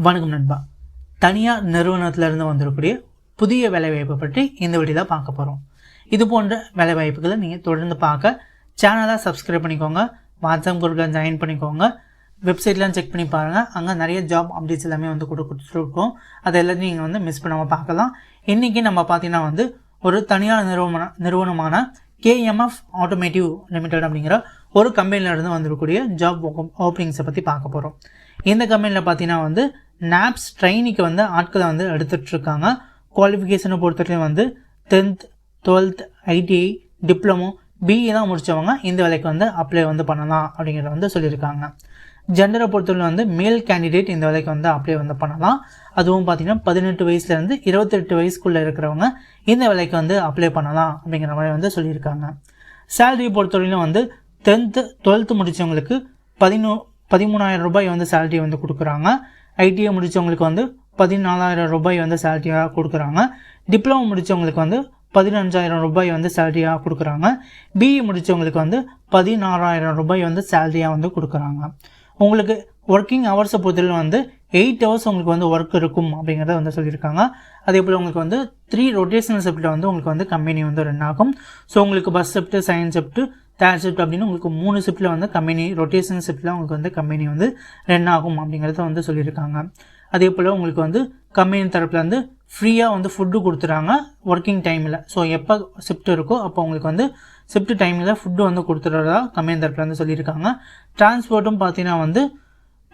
வணக்கம் நண்பா. தனியார் நிறுவனத்திலிருந்து வந்திருக்கக்கூடிய புதிய வேலைவாய்ப்பை பற்றி இந்த வீடியோவில் பார்க்க போகிறோம். இது போன்ற வேலைவாய்ப்புகளை நீங்கள் தொடர்ந்து பார்க்க சேனலை சப்ஸ்கிரைப் பண்ணிக்கோங்க, வாட்ஸ்அப் குரூப்பில் ஜாயின் பண்ணிக்கோங்க, வெப்சைட்லாம் செக் பண்ணி பாருங்கள். அங்கே நிறைய ஜாப் அப்டேட்ஸ் எல்லாமே கொடுத்துருக்கோம். அதை எல்லாத்தையும் நீங்கள் மிஸ் பண்ணாமல் பார்க்கலாம். இன்றைக்கி நம்ம பார்த்தீங்கன்னா ஒரு தனியார் நிறுவனமான KMF ஆட்டோமேட்டிவ் லிமிடெட் அப்படிங்கிற ஒரு கம்பெனியிலேருந்து வந்திருக்கக்கூடிய ஜாப் ஓப்பனிங்ஸை பற்றி பார்க்க போகிறோம். இந்த கம்பெனியில் பார்த்தீங்கன்னா நாப்ஸ் ட்ரைனிக்கு ஆட்களை எடுத்துகிட்ருக்காங்க. குவாலிஃபிகேஷனை பொறுத்தவரையும் 10th 12th ITI diploma BE தான் முடித்தவங்க இந்த வேலைக்கு அப்ளை பண்ணலாம் அப்படிங்கிறத சொல்லியிருக்காங்க. ஜெண்டரை பொறுத்தவரை மேல் கேண்டிடேட் இந்த வேலைக்கு அப்ளை பண்ணலாம். அதுவும் பார்த்தீங்கன்னா 18 வயசுலேருந்து 28 வயசுக்குள்ளே இருக்கிறவங்க இந்த வேலைக்கு அப்ளை பண்ணலாம் அப்படிங்கிற மாதிரி சொல்லியிருக்காங்க. சேலரி பொறுத்தவரையிலும் 10th 12th முடித்தவங்களுக்கு 13,000 ரூபாய் சேலரி கொடுக்குறாங்க. ITI முடித்தவங்களுக்கு 14,000 ரூபாய் சேலரியாக கொடுக்குறாங்க. டிப்ளமோ முடித்தவங்களுக்கு 15,000 ரூபாய் சேலரியாக கொடுக்குறாங்க. BE முடித்தவங்களுக்கு 16,000 ரூபாய் சேலரியாக கொடுக்குறாங்க. உங்களுக்கு ஒர்க்கிங் ஹவர்ஸை பொறுத்தவரை 8 ஹவர்ஸ் உங்களுக்கு ஒர்க் இருக்கும் அப்படிங்கிறத சொல்லியிருக்காங்க. அதே போல் உங்களுக்கு 3 ரொட்டேஷனல் ஷிஃப்ட்டில் உங்களுக்கு கம்பெனி ரன் ஆகும். ஸோ உங்களுக்கு bus shift, second shift, third shift அப்படின்னு உங்களுக்கு 3 ஷிஃப்ட்டில் கம்பெனி ரொட்டேஷனல் ஷிஃப்ட்டில் உங்களுக்கு கம்பெனி ரன் ஆகும் அப்படிங்கிறத சொல்லியிருக்காங்க. அதே போல் உங்களுக்கு கம்பெனி தரப்பில் ஃப்ரீயாக ஃபுட்டு கொடுத்துறாங்க ஒர்க்கிங் டைமில். ஸோ எப்போ ஷிஃப்ட் இருக்கோ அப்போ உங்களுக்கு ஷிஃப்ட் டைமில் ஃபுட்டு கொடுத்துறதா கம்பெனி தரப்பில் சொல்லியிருக்காங்க. டிரான்ஸ்போர்ட்டும் பார்த்தீங்கன்னா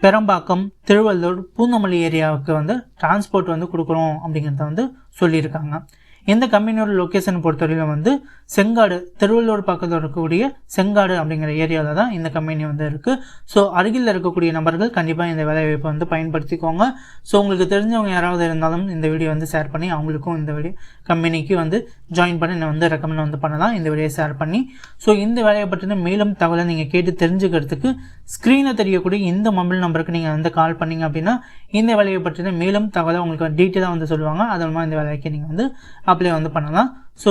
பெரம்பாக்கம், திருவள்ளூர், பூந்தமல்லி ஏரியாவுக்கு டிரான்ஸ்போர்ட் கொடுக்குறோம் அப்படிங்கிறத சொல்லியிருக்காங்க. இந்த கம்பெனியோட லொக்கேஷன் பொறுத்தவரையிலும் செங்காடு, திருவள்ளூர் பக்கத்தில் இருக்கக்கூடிய செங்காடு அப்படிங்கிற ஏரியாவில் தான் இந்த கம்பெனி இருக்குது. ஸோ அருகில் இருக்கக்கூடிய நபர்கள் கண்டிப்பாக இந்த வேலைவாய்ப்பை பயன்படுத்திக்கோங்க. ஸோ உங்களுக்கு தெரிஞ்சவங்க யாராவது இருந்தாலும் இந்த வீடியோ ஷேர் பண்ணி அவங்களுக்கும் இந்த வீடியோ கம்பெனிக்கு ஜாயின் பண்ணி ரெக்கமெண்ட் பண்ணலாம் இந்த வீடியோ ஷேர் பண்ணி. ஸோ இந்த வேலையை பற்றின மேலும் தகவலை நீங்கள் கேட்டு தெரிஞ்சுக்கிறதுக்கு ஸ்க்ரீனில் தெரியக்கூடிய இந்த மொபைல் நம்பருக்கு நீங்கள் கால் பண்ணிங்க அப்படின்னா இந்த வேலையை பற்றின மேலும் தகவலை உங்களுக்கு டீட்டெயிலாக சொல்லுவாங்க. அது மூலமாக இந்த வேலைக்கு நீங்கள் அப்ளை பண்ணலாம். ஸோ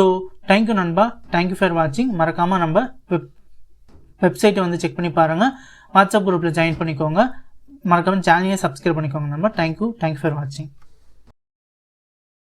தேங்க்யூ நண்பா, தேங்க்யூ ஃபார் வாட்சிங். மறக்காமல் நம்ம வெப்சைட்டை செக் பண்ணி பாருங்கள், வாட்ஸ்அப் குரூப்பில் ஜாயின் பண்ணிக்கோங்க, மறக்காமல் சேனலையே சப்ஸ்கிரைப் பண்ணிக்கோங்க நண்பா. தேங்க்யூ ஃபார் வாட்சிங்.